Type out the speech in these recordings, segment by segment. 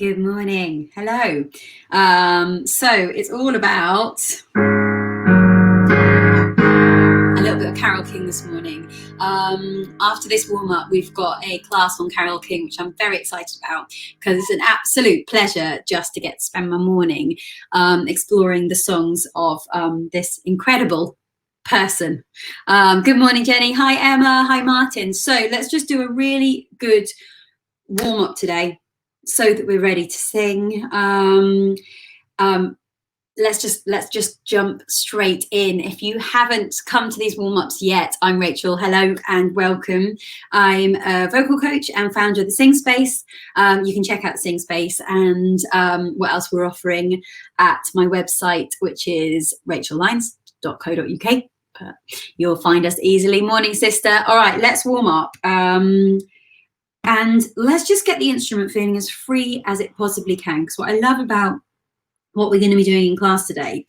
Good morning. Hello. So it's all about a little bit of Carole King this morning. After this warm-up, we've got a class on Carole King, which I'm very excited about because it's an absolute pleasure just to get to spend my morning exploring the songs of this incredible person. Good morning, Jenny. Hi, Emma. Hi, Martin. So let's just do a really good warm-up today so that we're ready to sing. Let's just jump straight in. If you haven't come to these warm-ups yet, I'm Rachel. Hello and welcome. I'm a vocal coach and founder of the Sing Space. You can check out the Sing Space and what else we're offering at my website, which is rachellynes.co.uk. You'll find us easily. Morning, sister. All right, let's warm up. And let's just get the instrument feeling as free as it possibly can. Because what I love about what we're going to be doing in class today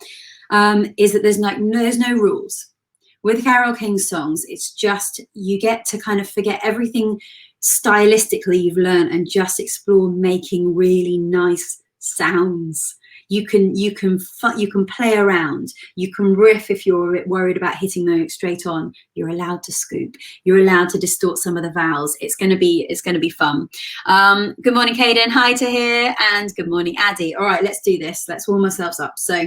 is that there's no rules. With Carole King songs, it's just you get to kind of forget everything stylistically you've learned and just explore making really nice sounds. You can play around. You can riff if you're worried about hitting the note straight on. You're allowed to scoop. You're allowed to distort some of the vowels. It's going to be fun. Good morning, Caden. Hi to here, and good morning, Addy. All right, let's do this. Let's warm ourselves up. So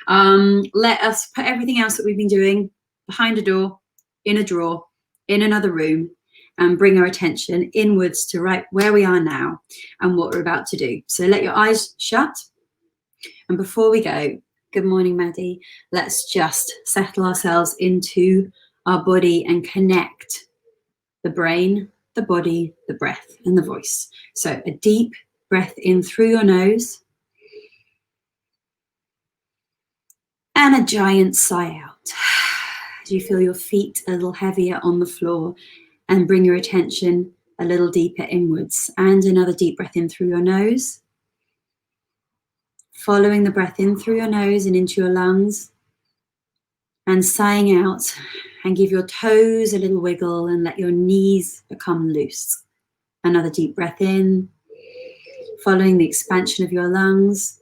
let us put everything else that we've been doing behind a door, in a drawer, in another room, and bring our attention inwards to right where we are now and what we're about to do. So let your eyes shut. And before we go, good morning, Maddie, let's just settle ourselves into our body and connect the brain, the body, the breath, and the voice. So a deep breath in through your nose and a giant sigh out. As you feel your feet a little heavier on the floor and bring your attention a little deeper inwards. And another deep breath in through your nose. Following the breath in through your nose and into your lungs and sighing out, and give your toes a little wiggle and let your knees become loose. Another deep breath in, following the expansion of your lungs,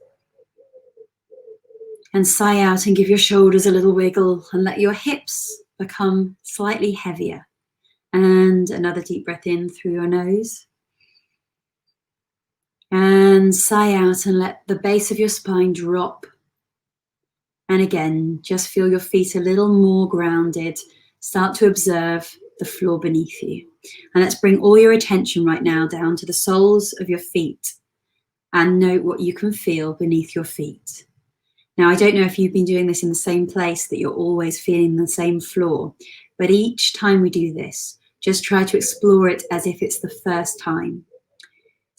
and sigh out and give your shoulders a little wiggle and let your hips become slightly heavier. And another deep breath in through your nose. And sigh out and let the base of your spine drop. And again, just feel your feet a little more grounded. Start to observe the floor beneath you. And let's bring all your attention right now down to the soles of your feet and note what you can feel beneath your feet. Now, I don't know if you've been doing this in the same place that you're always feeling the same floor, but each time we do this, just try to explore it as if it's the first time.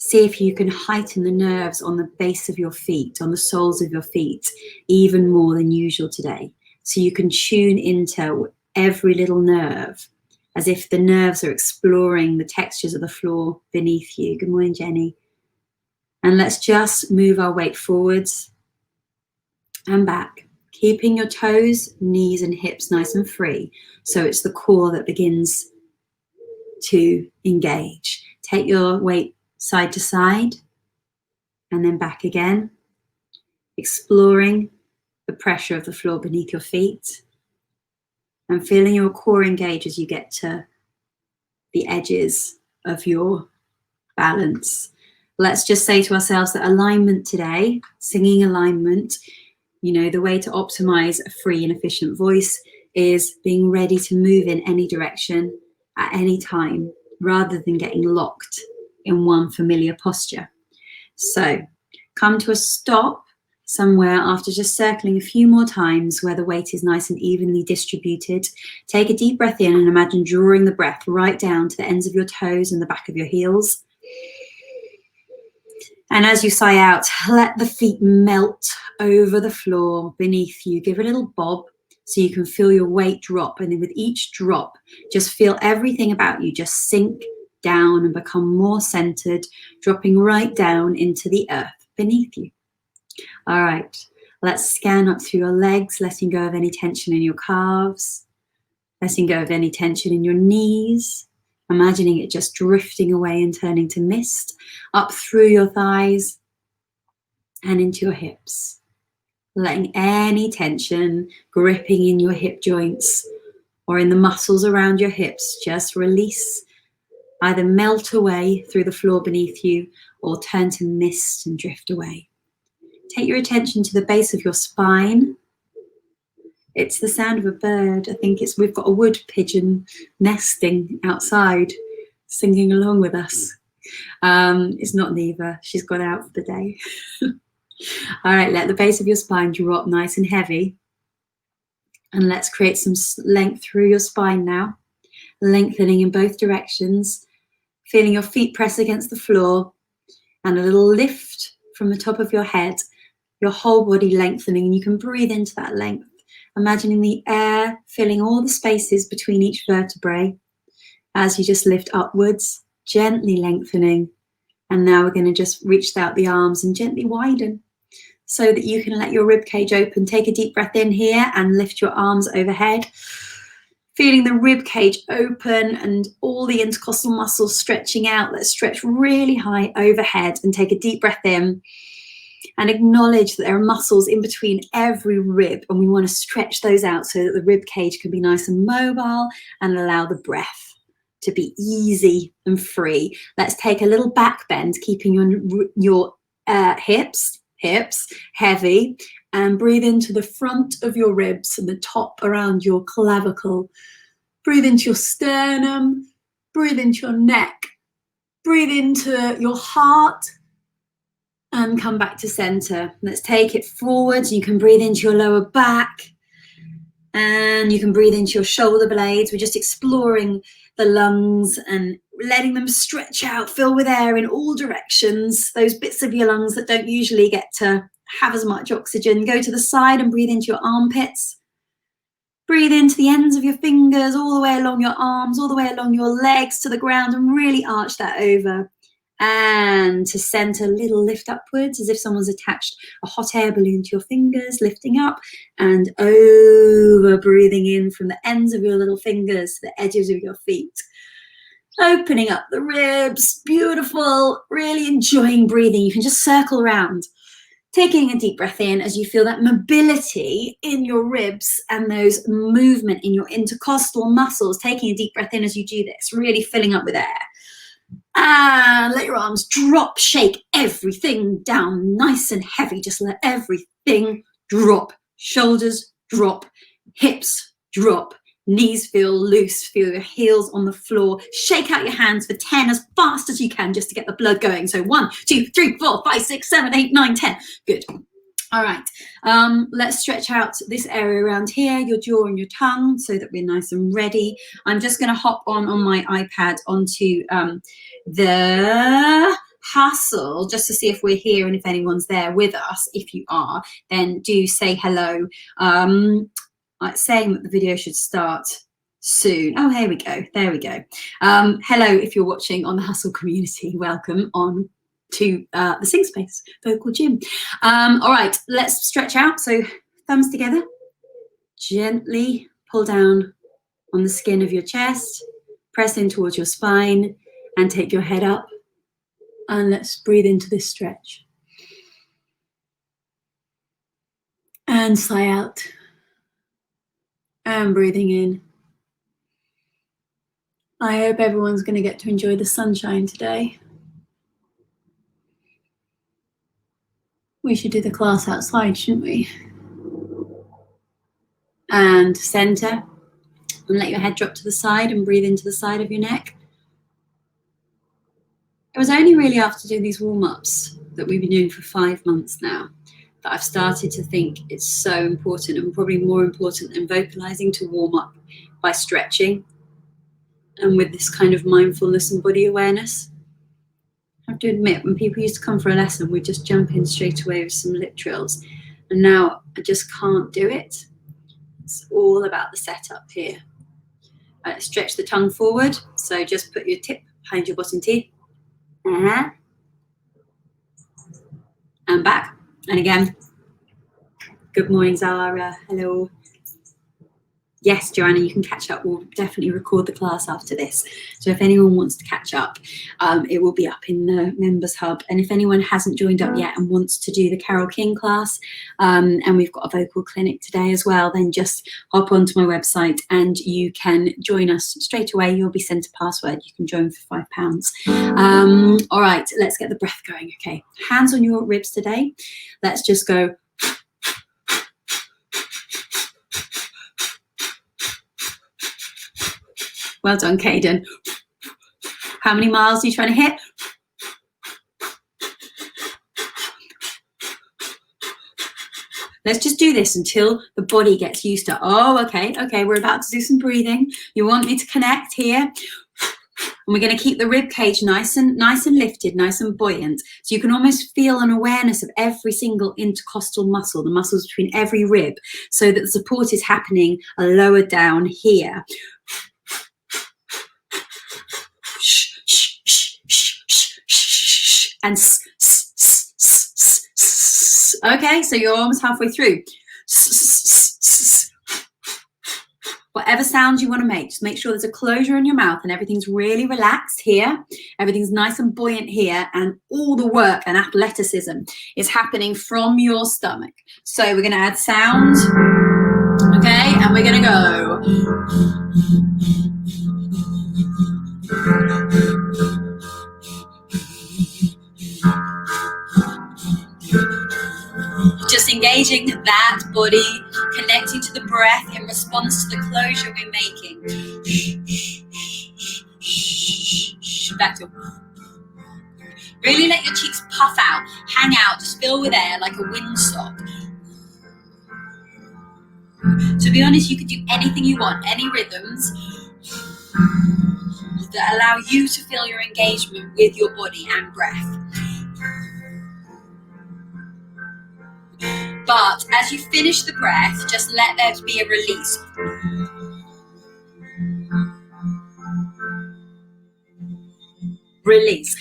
See if you can heighten the nerves on the base of your feet, on the soles of your feet, even more than usual today. So you can tune into every little nerve, as if the nerves are exploring the textures of the floor beneath you. Good morning, Jenny. And let's just move our weight forwards and back, keeping your toes, knees, and hips nice and free. So it's the core that begins to engage. Take your weight side to side and then back again, exploring the pressure of the floor beneath your feet and feeling your core engage as you get to the edges of your balance. Let's just say to ourselves that alignment today, singing alignment, you know, the way to optimize a free and efficient voice is being ready to move in any direction at any time rather than getting locked in one familiar posture. So come to a stop somewhere after just circling a few more times where the weight is nice and evenly distributed. Take a deep breath in and imagine drawing the breath right down to the ends of your toes and the back of your heels. And as you sigh out, let the feet melt over the floor beneath you. Give a little bob so you can feel your weight drop. And then with each drop, just feel everything about you just sink down and become more centered, dropping right down into the earth beneath you. All right, let's scan up through your legs, letting go of any tension in your calves, letting go of any tension in your knees, imagining it just drifting away and turning to mist up through your thighs and into your hips. Letting any tension gripping in your hip joints or in the muscles around your hips just release, either melt away through the floor beneath you or turn to mist and drift away. Take your attention to the base of your spine. It's the sound of a bird. I think we've got a wood pigeon nesting outside, singing along with us. It's not Neva. She's gone out for the day. All right, let the base of your spine drop nice and heavy. And let's create some length through your spine now. Lengthening in both directions. Feeling your feet press against the floor. And a little lift from the top of your head. Your whole body lengthening. And you can breathe into that length. Imagining the air filling all the spaces between each vertebrae. As you just lift upwards. Gently lengthening. And now we're going to just reach out the arms and gently widen. So that you can let your rib cage open. Take a deep breath in here and lift your arms overhead. Feeling the rib cage open and all the intercostal muscles stretching out. Let's stretch really high overhead and take a deep breath in. And acknowledge that there are muscles in between every rib. And we want to stretch those out so that the rib cage can be nice and mobile and allow the breath to be easy and free. Let's take a little back bend, keeping your hips heavy, and breathe into the front of your ribs and the top around your clavicle. Breathe into your sternum, breathe into your neck, breathe into your heart, and come back to center. Let's take it forwards. You can breathe into your lower back, and you can breathe into your shoulder blades. We're just exploring the lungs and letting them stretch out, fill with air in all directions. Those bits of your lungs that don't usually get to have as much oxygen. Go to the side and breathe into your armpits. Breathe into the ends of your fingers, all the way along your arms, all the way along your legs to the ground, and really arch that over. And to center, little lift upwards, as if someone's attached a hot air balloon to your fingers, lifting up and over, breathing in from the ends of your little fingers to the edges of your feet. Opening up the ribs, beautiful, really enjoying breathing. You can just circle around. Taking a deep breath in as you feel that mobility in your ribs and those movement in your intercostal muscles. Taking a deep breath in as you do this, really filling up with air. And let your arms drop, shake everything down nice and heavy. Just let everything drop. Shoulders drop, hips drop, knees feel loose, feel your heels on the floor. Shake out your hands for 10 as fast as you can just to get the blood going. So 1, 2, 3, 4, 5, 6, 7, 8, 9, 10. Good. All right, let's stretch out this area around here, your jaw and your tongue, so that we're nice and ready. I'm just going to hop on my iPad onto the hustle just to see if we're here and if anyone's there with us. If you are, then do say hello. Saying that the video should start soon. Oh, here we go. There we go. Hello, if you're watching on the Hustle community, welcome on to the Sing Space Vocal Gym. All right, let's stretch out. So thumbs together. Gently pull down on the skin of your chest. Press in towards your spine and take your head up. And let's breathe into this stretch. And sigh out. And breathing in. I hope everyone's going to get to enjoy the sunshine today. We should do the class outside, shouldn't we? And center. And let your head drop to the side and breathe into the side of your neck. It was only really after doing these warm-ups that we've been doing for 5 months now that I've started to think it's so important, and probably more important than vocalizing, to warm up by stretching and with this kind of mindfulness and body awareness. I have to admit, when people used to come for a lesson, we'd just jump in straight away with some lip trills. And now I just can't do it. It's all about the setup here. Stretch the tongue forward. So just put your tip behind your bottom teeth. And back. And again. Good morning, Zara. Hello. Yes, Joanna, you can catch up. We'll definitely record the class after this. So if anyone wants to catch up, it will be up in the members hub. And if anyone hasn't joined up yet and wants to do the Carole King class, and we've got a vocal clinic today as well, then just hop onto my website and you can join us straight away. You'll be sent a password. You can join for £5. All right, let's get the breath going. Okay, hands on your ribs today. Let's just go. Well done, Caden. How many miles are you trying to hit? Let's just do this until the body gets used to, oh, okay, we're about to do some breathing. You want me to connect here? And we're going to keep the rib cage nice and lifted, nice and buoyant. So you can almost feel an awareness of every single intercostal muscle, the muscles between every rib, so that the support is happening lower down here. And okay, so you're almost halfway through. Whatever sounds you want to make, just make sure there's a closure in your mouth and everything's really relaxed here. Everything's nice and buoyant here, and all the work and athleticism is happening from your stomach. So we're going to add sound, okay, and we're going to go. Just engaging that body, connecting to the breath in response to the closure we're making. Back to. Really let your cheeks puff out, hang out, just fill with air like a windsock. To be honest, you can do anything you want, any rhythms that allow you to feel your engagement with your body and breath. But as you finish the breath, just let there be a release. Release.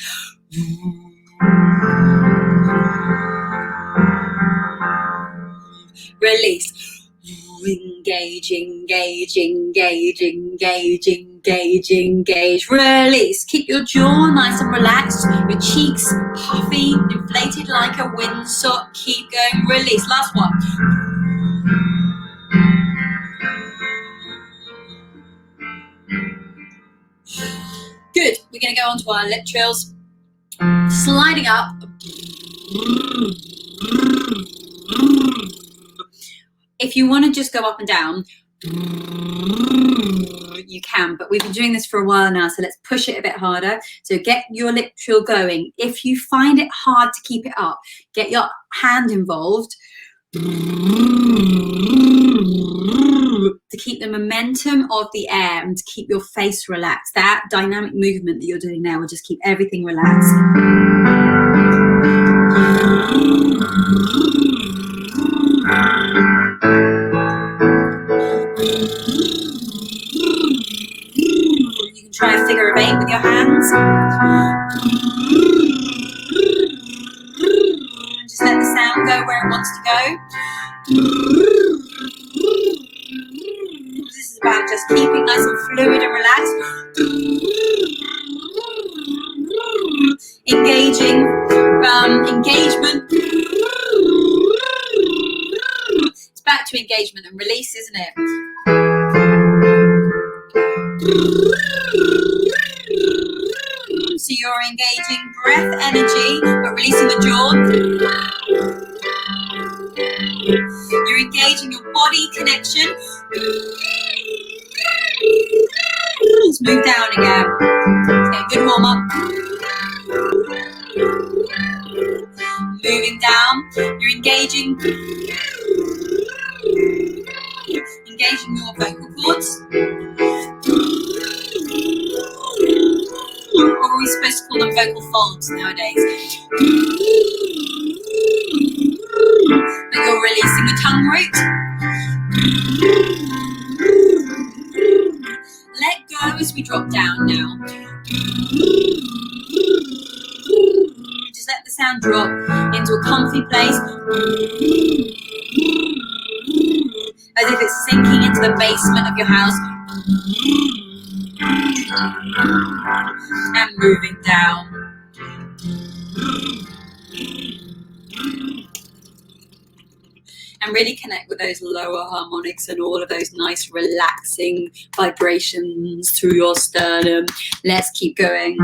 Release. Engage, engage, engage, engage, engage, engage. Release. Keep your jaw nice and relaxed. Your cheeks puffy, inflated like a windsock. Keep going. Release. Last one. Good. We're going to go on to our lip trills. Sliding up. If you want to just go up and down, you can, but we've been doing this for a while now, so let's push it a bit harder. So get your lip trill going. If you find it hard to keep it up, get your hand involved to keep the momentum of the air and to keep your face relaxed. That dynamic movement that you're doing now will just keep everything relaxed. You can try a figure of 8 with your hands. Just let the sound go where it wants to go. This is about just keeping nice and fluid and relaxed. Engaging, engagement. It's back to engagement and release, isn't it? So you're engaging breath energy, but releasing the jaw. You're engaging your body connection. Let's move down again. Let's get a good warm up. Moving down. You're engaging your vocal cords. Or are we supposed to call them vocal folds nowadays? But you're releasing the tongue root. Let go as we drop down now. Just let the sound drop into a comfy place. As as if it's sinking into the basement of your house and moving down. And really connect with those lower harmonics and all of those nice relaxing vibrations through your sternum. Let's keep going.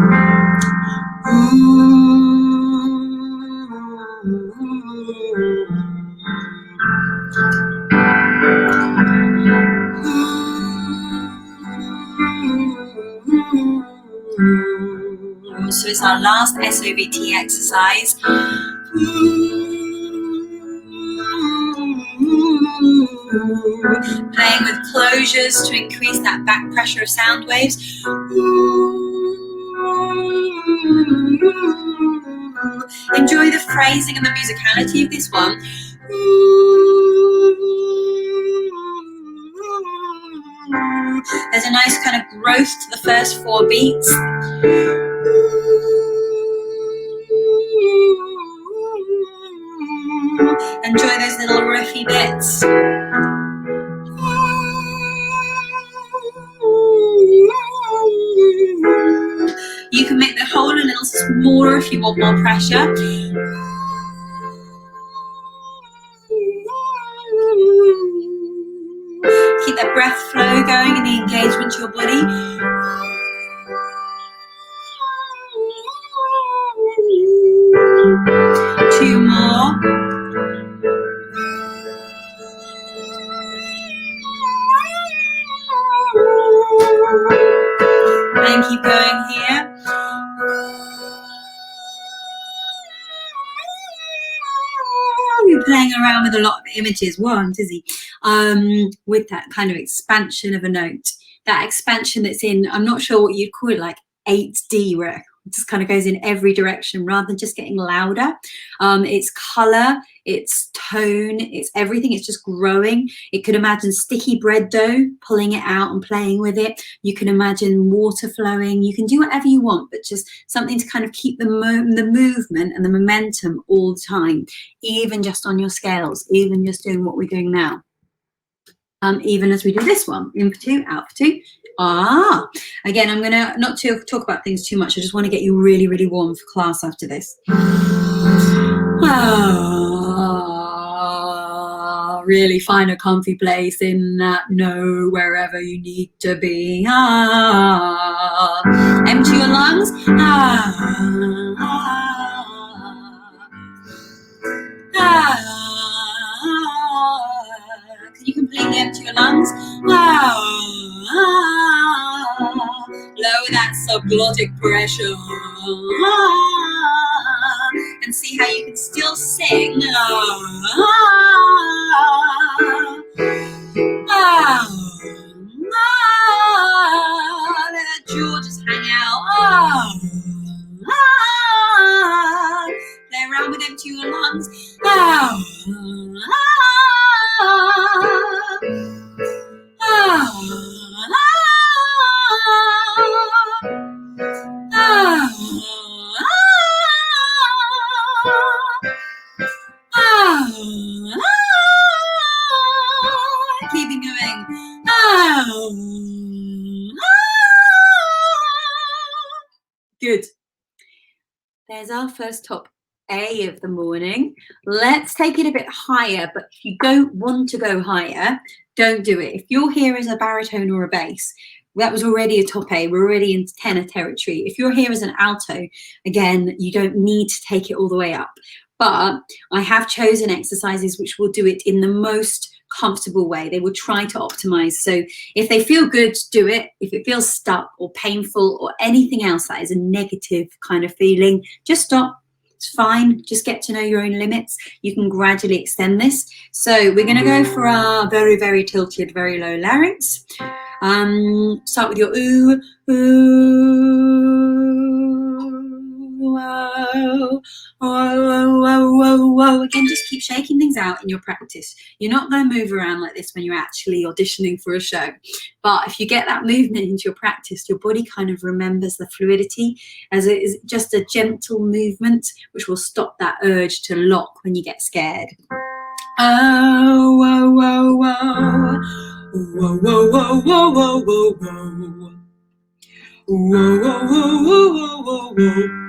So it's our last SOVT exercise. Playing with closures to increase that back pressure of sound waves. Enjoy the phrasing and the musicality of this one. There's a nice kind of growth to the first 4 beats. Enjoy those little riffy bits. You can make the hole a little smaller if you want more pressure. Keep that breath flow going and the engagement to your body. Two more. And keep going here. We're playing around with a lot of images. Whoa, I'm dizzy. With that kind of expansion of a note. That expansion that's in, I'm not sure what you'd call it, like 8D, where it just kind of goes in every direction rather than just getting louder. It's color, it's tone, it's everything. It's just growing. It could imagine sticky bread dough, pulling it out and playing with it. You can imagine water flowing. You can do whatever you want, but just something to kind of keep the movement and the momentum all the time, even just on your scales, even just doing what we're doing now. Even as we do this one, in for 2, out for 2. Again, I'm gonna not to talk about things too much. I just want to get you really, really warm for class after this. Really find a comfy place in that no, wherever you need to be. Empty your lungs. Can you completely empty your lungs? Lower that subglottic pressure. And see how you can still sing. Let that jaw just hang out. Play around with empty your lungs. Keeping going. Good. There's our first top A of the morning. Let's take it a bit higher, but if you don't want to go higher, don't do it. If you're here as a baritone or a bass, that was already a top A. We're already in tenor territory. If you're here as an alto, again, you don't need to take it all the way up. But I have chosen exercises which will do it in the most comfortable way. They will try to optimize. So if they feel good, do it. If it feels stuck or painful or anything else that is a negative kind of feeling, just stop. It's fine. Just get to know your own limits. You can gradually extend this. So we're going to go for our very, very tilted, very low larynx. Start with your ooh, ooh, whoa, whoa, whoa, whoa, whoa. Again, just keep shaking things out in your practice. You're not going to move around like this when you're actually auditioning for a show. But if you get that movement into your practice, your body kind of remembers the fluidity as it is just a gentle movement, which will stop that urge to lock when you get scared. Oh, whoa, whoa, whoa. Whoa, whoa, whoa, whoa, whoa, whoa, whoa. Whoa, whoa, whoa, whoa, whoa, whoa.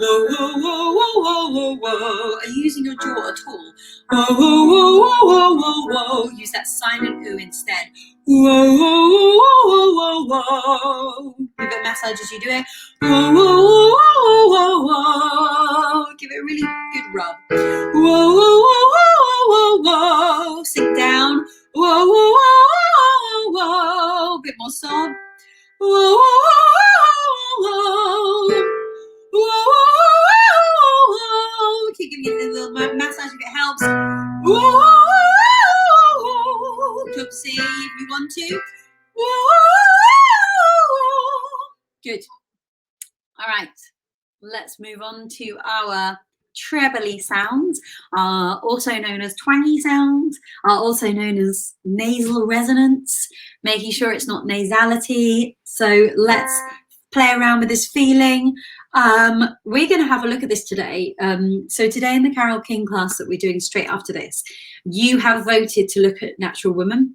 Whoa, whoa, whoa, whoa, whoa, whoa, whoa. Are you using your jaw at all? Whoa, whoa, whoa, whoa, whoa, whoa, whoa. Use that silent ooh instead. Whoa, whoa, whoa, whoa, whoa, whoa. Give it a massage as you do it. Whoa, whoa, whoa, whoa, whoa, whoa. Give it a really good rub. Whoa, whoa, whoa, whoa, whoa, whoa. Sink down. Whoa, whoa, whoa, whoa, whoa. Bit more sob. Whoa, whoa, whoa, whoa. Whoa, whoa, whoa. Keep giving it a little massage if it helps. Whoa, club C if you want to. Whoa. Good. All right. Let's move on to our trebly sounds, also known as twangy sounds, are also known as nasal resonance, making sure it's not nasality. So let's play around with this feeling. We're going to have a look at this today. So today in the Carole King class that we're doing straight after this, you have voted to look at Natural Woman.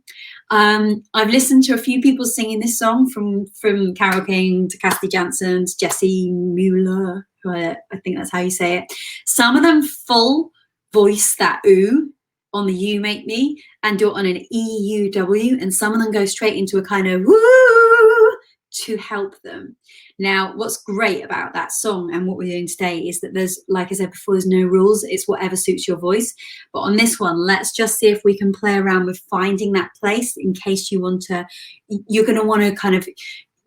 I've listened to a few people singing this song from Carole King to Cassidy Jansen to Jessie Mueller, I think that's how you say it. Some of them full voice that ooh on the you make me and do it on an E-U-W, and some of them go straight into a kind of woo to help them. Now, what's great about that song and what we're doing today is that there's, like I said before, there's no rules. It's whatever suits your voice. But on this one, let's just see if we can play around with finding that place in case you want to, you're going to want to kind of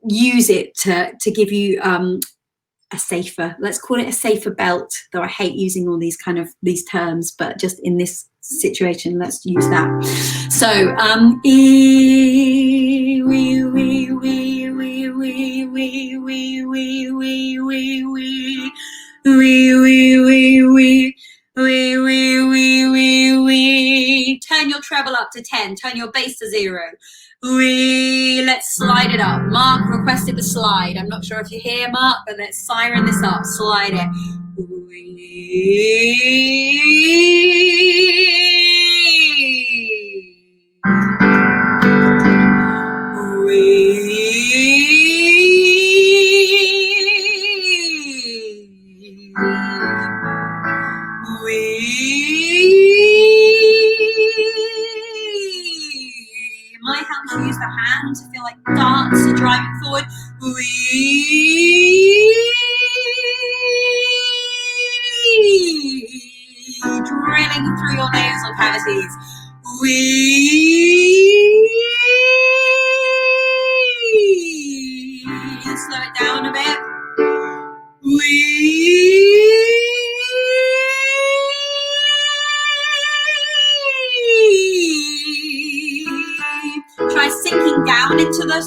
use it to give you a safer, let's call it a safer belt, though I hate using all these kind of these terms, but just in this situation, let's use that. So, e, wee, wee, wee, wee, wee, wee, wee, wee, wee, wee, wee, wee, wee, wee, wee. Wee, wee, wee, wee, wee. Turn your treble up to 10. Turn your bass to 0. Wee. Let's slide it up. Mark requested the slide. I'm not sure if you hear Mark, but let's siren this up. Slide it. Wee. Wee. It might help you use the hand to feel like darts are driving forward. Drilling through your nasal cavities. Slow it down a bit. Try sinking down into the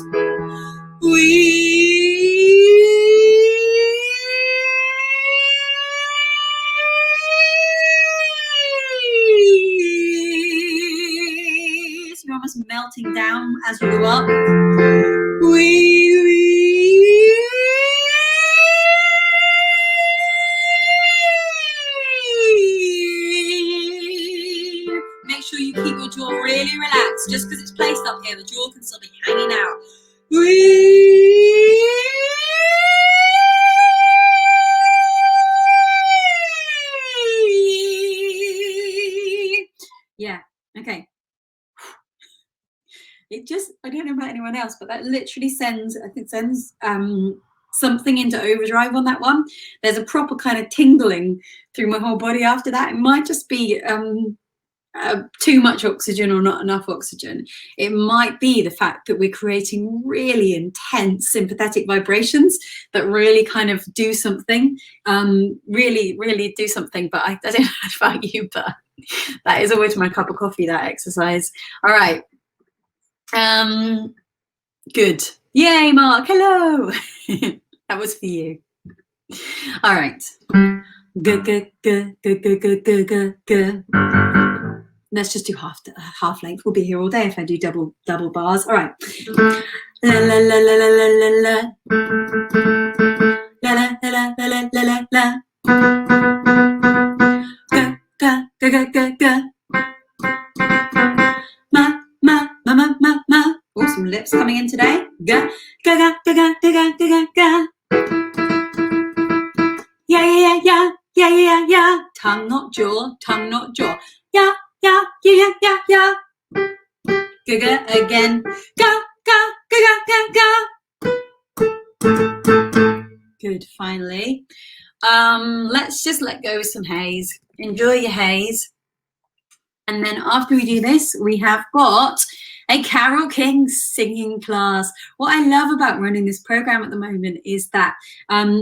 so you're almost melting down as you go up. Make sure you keep your jaw really relaxed. Just because it's placed up here, the jaw can still be hanging out. Yeah, okay. It just, I don't know about anyone else, but that literally sends, I think sends something into overdrive on that one. There's a proper kind of tingling through my whole body after that. It might just be too much oxygen or not enough oxygen. It might be the fact that we're creating really intense sympathetic vibrations that really kind of do something, really do something. But I don't know about you, but that is always my cup of coffee, that exercise. All right. Good. Yay, Mark. Hello. That was for you. All right. Let's just do half length. We'll be here all day if I do double bars. All right. La la la la la la la la. La la la la la la la la. Ga ga ga ga ga ga. Ma ma ma ma ma ma. Oh, some lips coming in today. Ga ga ga ga ga ga ga ga ga. Yeah yeah yeah yeah yeah yeah. Tongue not jaw, tongue not jaw. Yeah yeah yeah yeah yeah yeah. Ga ga again. Ga ga ga ga ga ga. Good. Finally, let's just let go of some haze. Enjoy your haze. And then after we do this, we have got a Carole King singing class. What I love about running this program at the moment is that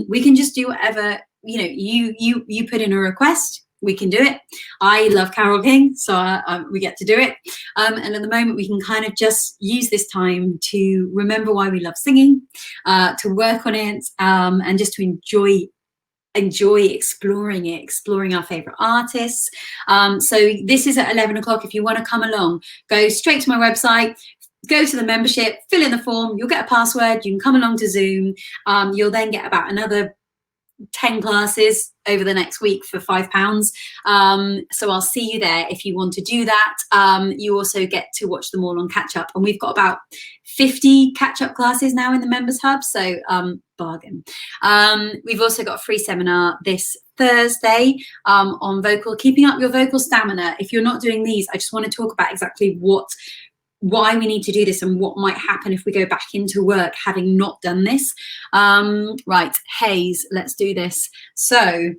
we can just do whatever, you put in a request, we can do it. I love Carole King, so we get to do it. And at the moment, we can kind of just use this time to remember why we love singing, to work on it, and just to enjoy exploring it, exploring our favorite artists. So this is at 11 o'clock. If you want to come along, go straight to my website, go to the membership, fill in the form, you'll get a password, you can come along to Zoom. You'll then get about another 10 classes over the next week for £5. So I'll see you there if you want to do that. You also get to watch them all on catch up, and we've got about 50 catch up classes now in the members hub, so bargain. We've also got a free seminar this Thursday on keeping up your vocal stamina. If you're not doing these, I just want to talk about exactly why we need to do this and what might happen if we go back into work having not done this. Right, haze, let's do this. So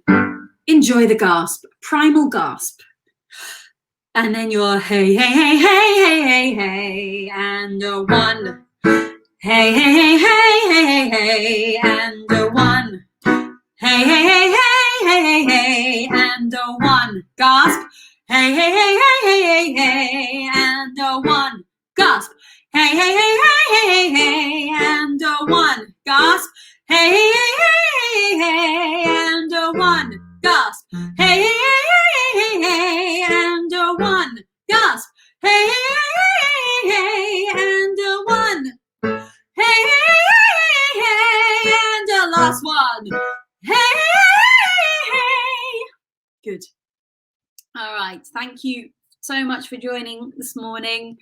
enjoy the gasp, primal gasp. And then you're hey, hey, hey, hey, hey, hey, hey, and a one. Hey, hey, hey, hey, hey, hey, hey, and a one. Hey, hey, hey, hey, hey, hey, hey, and a one. Gasp. Hey, hey, hey, hey, hey, hey, hey, and a one. Gasp. Hey, hey, hey, hey, hey, hey, and a one. Gasp. Hey, hey, hey, hey, hey, and a one. Gasp. Hey, hey, hey, hey, hey, and a one. Gasp. Hey, hey, hey, hey, and a one. Hey, hey, hey, hey, and a last one. Hey, hey, hey. Good. All right. Thank you so much for joining this morning.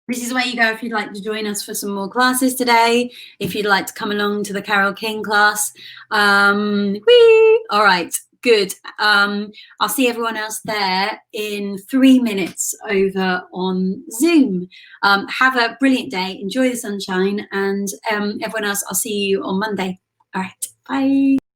This is where you go if you'd like to join us for some more classes today. If you'd like to come along to the Carole King class. All right. Good. I'll see everyone else there in 3 minutes over on Zoom. Have a brilliant day. Enjoy the sunshine. And everyone else, I'll see you on Monday. All right. Bye.